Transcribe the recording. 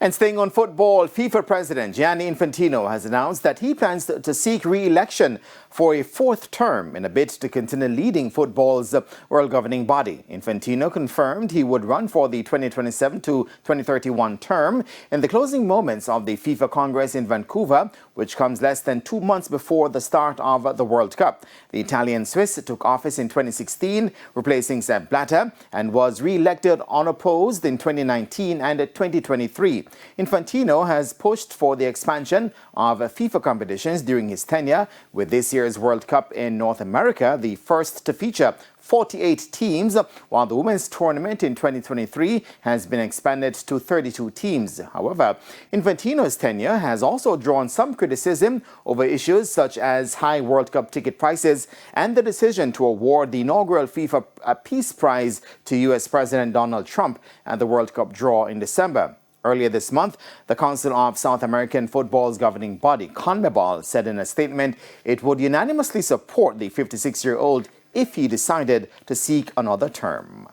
And staying on football, FIFA President Gianni Infantino has announced that he plans to seek re-election for a fourth term in a bid to continue leading football's world governing body. Infantino confirmed he would run for the 2027 to 2031 term in the closing moments of the FIFA Congress in Vancouver, which comes less than 2 months before the start of the World Cup. The Italian Swiss took office in 2016, replacing Sepp Blatter, and was re-elected unopposed in 2019 and 2023. Infantino has pushed for the expansion of FIFA competitions during his tenure, with this year's World Cup in North America the first to feature 48 teams, while the women's tournament in 2023 has been expanded to 32 teams. However, Infantino's tenure has also drawn some criticism over issues such as high World Cup ticket prices and the decision to award the inaugural FIFA Peace Prize to U.S. President Donald Trump at the World Cup draw in December. Earlier this month, the Council of South American Football's governing body, CONMEBOL, said in a statement it would unanimously support the 56-year-old if he decided to seek another term.